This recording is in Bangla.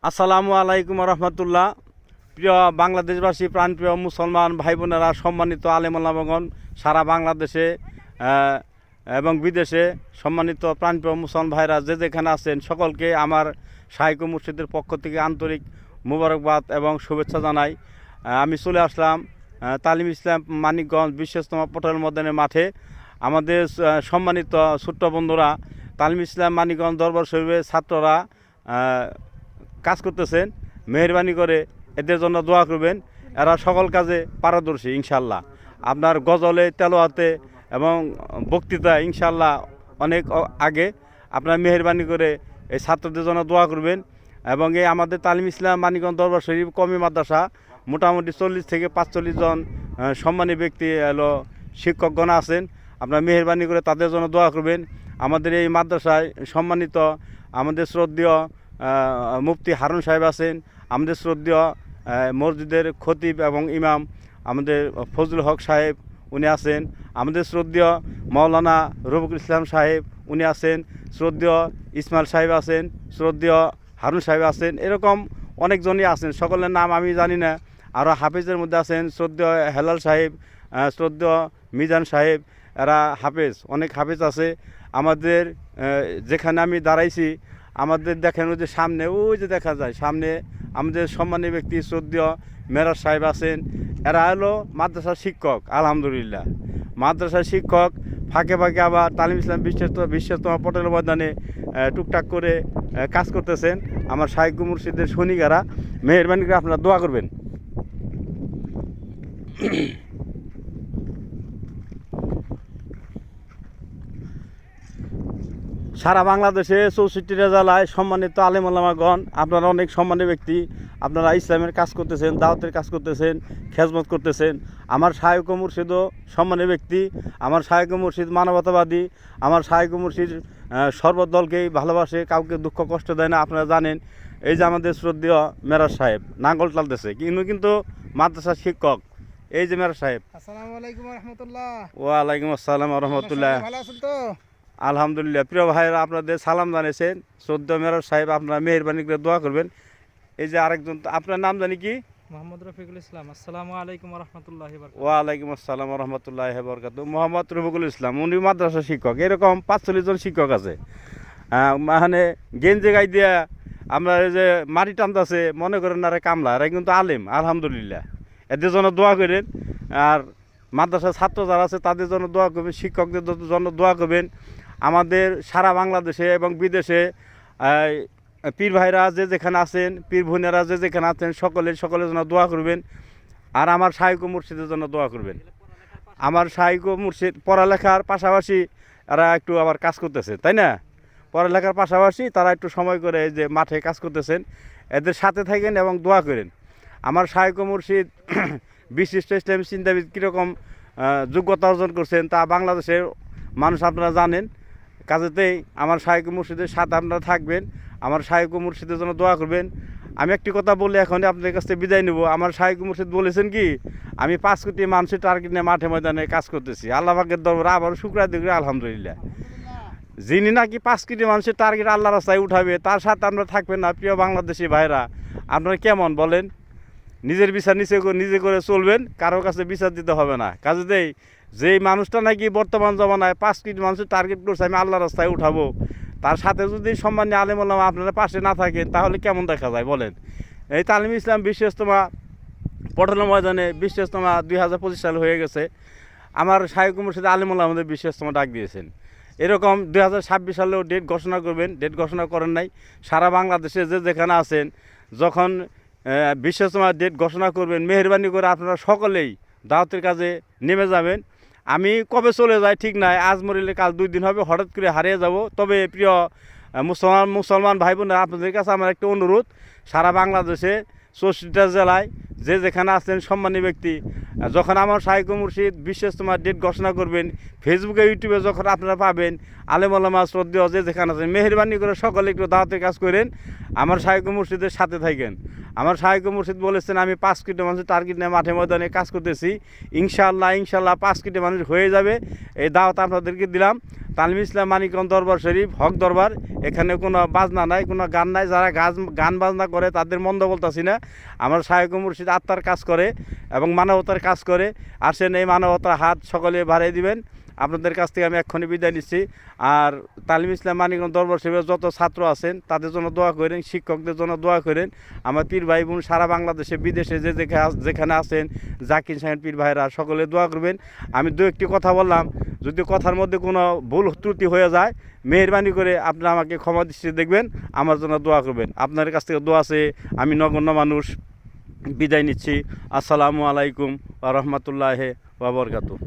আসসালামু আলাইকুম রহমতুল্লাহ। প্রিয় বাংলাদেশবাসী, প্রাণপ্রিয় মুসলমান ভাই বোনেরা, সম্মানিত আলেম ওলামাগণ, সারা বাংলাদেশে এবং বিদেশে সম্মানিত প্রাণপ্রিয় মুসলমান ভাইরা যে যেখানে আছেন, সকলকে আমার শাইখ মুর্শিদের পক্ষ থেকে আন্তরিক মুবারকবাদ এবং শুভেচ্ছা জানাই। আমি চলে আসলাম তালিম ইসলাম মানিকগঞ্জ বিশ্বস্তমা পটল ময়দানের মাঠে। আমাদের সম্মানিত ছোট্ট বন্ধুরা তালিম ইসলাম মানিকগঞ্জ দরবার শরীফের ছাত্ররা কাজ করতেছেন। মেহরবানি করে এদের জন্য দোয়া করবেন। এরা সকল কাজে পারদর্শী ইনশাল্লাহ। আপনার গজলে, তেলাওয়াতে এবং বক্তৃতা ইনশাল্লাহ অনেক আগে। আপনার মেহরবানি করে এই ছাত্রদের জন্য দোয়া করবেন। এবং এই আমাদের তালিম ইসলাম মানিকগঞ্জ দরবার শরীফ কওমি মাদ্রাসা মোটামুটি 40 থেকে 45 জন সম্মানী ব্যক্তি শিক্ষকগণ আছেন। আপনার মেহরবানি করে তাদের জন্য দোয়া করবেন। আমাদের এই মাদ্রাসায় সম্মানিত আমাদের শ্রদ্ধেয় মুফতি হারুন সাহেব আছেন, আমাদের শ্রদ্ধেয় মসজিদের খতিব এবং ইমাম আমাদের ফজলুল হক সাহেব উনি আছেন, আমাদের শ্রদ্ধেয় মাওলানা রফিকুল ইসলাম সাহেব উনি আছেন, শ্রদ্ধেয় ইসমাইল সাহেব আছেন, শ্রদ্ধেয় হারুন সাহেব আছেন। এরকম অনেকজনই আছেন, সকলের নাম আমি জানি না। আরও হাফেজের মধ্যে আছেন শ্রদ্ধেয় হেলাল সাহেব, শ্রদ্ধেয় মিজান সাহেব, এরা হাফেজ, অনেক হাফেজ আছে। আমাদের যেখানে আমি দাঁড়াইছি আমাদের দেখেন ওই যে সামনে, ওই যে দেখা যায় সামনে আমাদের সম্মানী ব্যক্তি শ্রদ্ধেয় মেরাজ সাহেব আছেন। এরা হলো মাদ্রাসার শিক্ষক। আলহামদুলিল্লাহ, মাদ্রাসার শিক্ষক ফাঁকে ফাঁকে আবার তালিম ইসলাম বিশ্বস্তমা পটেল ময়দানে টুকটাক করে কাজ করতেছেন। আমার শাইখ মুর্শিদের সৈনিকেরা, মেহরবানি করে আপনারা দোয়া করবেন। সারা বাংলাদেশে 64টা জেলায় সম্মানিত আলেম ওলামাগণ, আপনারা অনেক সম্মানী ব্যক্তি, আপনারা ইসলামের কাজ করতেছেন, দাওয়াতের কাজ করতেছেন, খেজমত করতেছেন। আমার শাইখ মুর্শিদও সম্মানী ব্যক্তি, আমার শাইখ মুর্শিদ মানবতাবাদী, আমার শাইখ মুর্শিদ সর্বদলকেই ভালোবাসে, কাউকে দুঃখ কষ্ট দেয় না। আপনারা জানেন এই যে আমাদের শ্রদ্ধেয় মেরাজ সাহেব নাঙ্গল টালতেছে, কিন্তু মাদ্রাসার শিক্ষক। এই যে মেরাজ সাহেব, আসসালামু আলাইকুম ওয়া রাহমাতুল্লাহ। ওয়ালাইকুম আসসালাম ওয়া রাহমাতুল্লাহ। ভালো আছেন তো? আলহামদুলিল্লাহ। প্রিয় ভাইয়েরা, আপনাদের সালাম জানিয়েছেন শ্রদ্ধেয় মেরাজ সাহেব, আপনারা মেহরবানি করে দোয়া করবেন। এই যে আরেকজন, আপনার নাম জানি কি? মোহাম্মদ রফিকুল ইসলাম। আসসালামু আলাইকুম ওয়া রাহমাতুল্লাহি ওয়া বারাকাতুহু। ওয়ালাইকুম আসসালাম ওয়া রাহমাতুল্লাহি ওয়া বারাকাতুহু। মোহাম্মদ রফিকুল ইসলাম, উনি মাদ্রাসা শিক্ষক। এরকম 45 জন শিক্ষক আছে। মানে গেঞ্জে গাই দিয়া আমরা এই যে মাটি টানতেছে, মনে করেন না কামলা, এরা কিন্তু আলেম। আলহামদুলিল্লাহ, এদের জন্য দোয়া করেন। আর মাদ্রাসার ছাত্র যারা আছে তাদের জন্য দোয়া করবেন, শিক্ষকদের জন্য দোয়া করবেন। আমাদের সারা বাংলাদেশে এবং বিদেশে পীর ভাইরা যে যেখানে আছেন, পীর বোনেরা যে যেখানে আছেন, সকলের জন্য দোয়া করবেন। আর আমার শাইখ মুর্শিদের জন্য দোয়া করবেন। আমার শাইখ মুর্শিদ পড়ালেখার পাশাপাশি এরা একটু আবার কাজ করতেছে, তাই না? পড়ালেখার পাশাপাশি তারা একটু সময় করে এই যে মাঠে কাজ করতেছেন। এদের সাথে থাকেন এবং দোয়া করেন। আমার শাইখ মুর্শিদ বিশিষ্ট ইসলামী চিন্তাবিদ কীরকম যোগ্যতা অর্জন করছেন তা বাংলাদেশের মানুষ আপনারা জানেন। কাজেতেই আমার শাইখ মুর্শিদের সাথে আপনারা থাকবেন, আমার শাইখ মুর্শিদের জন্য দোয়া করবেন। আমি একটি কথা বলে এখন আপনাদের কাছ থেকে বিদায় নেব। আমার শাইখ মুর্শিদ বলেছেন কি, আমি 5 কোটি মানুষের টার্গেট নিয়ে মাঠে ময়দানে কাজ করতেছি। আল্লাহ পাকের দরবারে আবারও শুকরিয়া দিই, আলহামদুলিল্লাহ। যিনি নাকি 5 কোটি মানুষের টার্গেট আল্লাহ রাস্তায় উঠাবে, তার সাথে আমরা থাকবেন না। প্রিয় বাংলাদেশি ভাইরা, আপনারা কেমন বলেন? নিজের বিচার নিজে করে চলবেন, কারো কাছে বিচার দিতে হবে না। কাজেতেই যেই মানুষটা নাকি বর্তমান জমানায় 5 কোটি মানুষের টার্গেট করছে আমি আল্লাহ রাস্তায় উঠাবো, তার সাথে যদি সম্মানী আলেম ওলামা আপনারা পাশে না থাকেন, তাহলে কেমন দেখা যায় বলেন? এই তালিম ইসলাম বিশ্বস্তমা পটল ময়দানে বিশ্বস্তমা 2025 সাল হয়ে গেছে। আমার শাইখ মুর্শিদ আলেম ওলামা আমাদের বিশ্বস্তমা ডাক দিয়েছেন। এরকম 2026 সালেও ডেট ঘোষণা করবেন। ডেট ঘোষণা করেন নাই। সারা বাংলাদেশে যে যেখানে আছেন, যখন বিশ্বস্তমা ডেট ঘোষণা করবেন, মেহরবানি করে আপনারা সকলেই দাওয়াতের কাজে নেমে যাবেন। আমি কবে চলে যাই ঠিক নাই, আজ মরিলে কাল 2 দিন হবে, হঠাৎ করে হারিয়ে যাব। তবে প্রিয় মুসলমান ভাই বোনেরা, আপনাদের কাছে আমার একটা অনুরোধ, সারা বাংলাদেশে 64টা জেলায় যে যেখানে আছেন সম্মানী ব্যক্তি, যখন আমার শাইখ মুর্শিদ বিশ্বস্তমা ডেট ঘোষণা করবেন, ফেসবুকে ইউটিউবে যখন আপনারা পাবেন, আলেম ওলামা শ্রদ্ধেয় যে যেখানে আছেন, মেহরবানি করে সকলে একটু দাওয়াতের কাজ করেন, আমার শাইখ মুর্শিদের সাথে থাকেন। আমার শাইখ মুর্শিদ বলেছেন আমি 5 কোটি মানুষের টার্গেট নিয়ে মাঠে ময়দানে কাজ করতেছি। ইনশাআল্লাহ 5 কোটি মানুষ হয়ে যাবে। এই দাওয়াত আপনাদেরকে দিলাম। তালিম ইসলাম মানিকগঞ্জ দরবার শরীফ হক দরবার। এখানে কোনো বাজনা নাই, কোনো গান নাই। যারা গান বাজনা করে তাদের মন্দ বলতাছি না। আমার শায়খ মুর্শিদ আত্মার কাজ করে এবং মানবতার কাজ করে। আসেন, এই মানবতার হাত সকলে বাড়িয়ে দিবেন। আপনাদের কাছ থেকে আমি এক্ষুনি বিদায় নিচ্ছি। আর তালিম ইসলাম মানিকগঞ্জ দরবার শরীফের যত ছাত্র আছেন তাদের জন্য দোয়া করেন, শিক্ষকদের জন্য দোয়া করেন। আমার পীর ভাই বোন সারা বাংলাদেশে বিদেশে যেখানে আছেন, জাকির সাহেব পীর ভাইরা সকলে দোয়া করবেন। আমি দু একটি কথা বললাম, যদি কথার মধ্যে কোনো ভুল ত্রুটি হয়ে যায় মেহেরবানি করে আপনারা আমাকে ক্ষমা দৃষ্টি দেখবেন, আমার জন্য দোয়া করবেন। আপনার কাছ থেকে দোয়া আছে। আমি নগণ্য মানুষ বিদায় নিচ্ছি। আসসালামু আলাইকুম ওয়া রাহমাতুল্লাহি ওয়া বারাকাতুহু।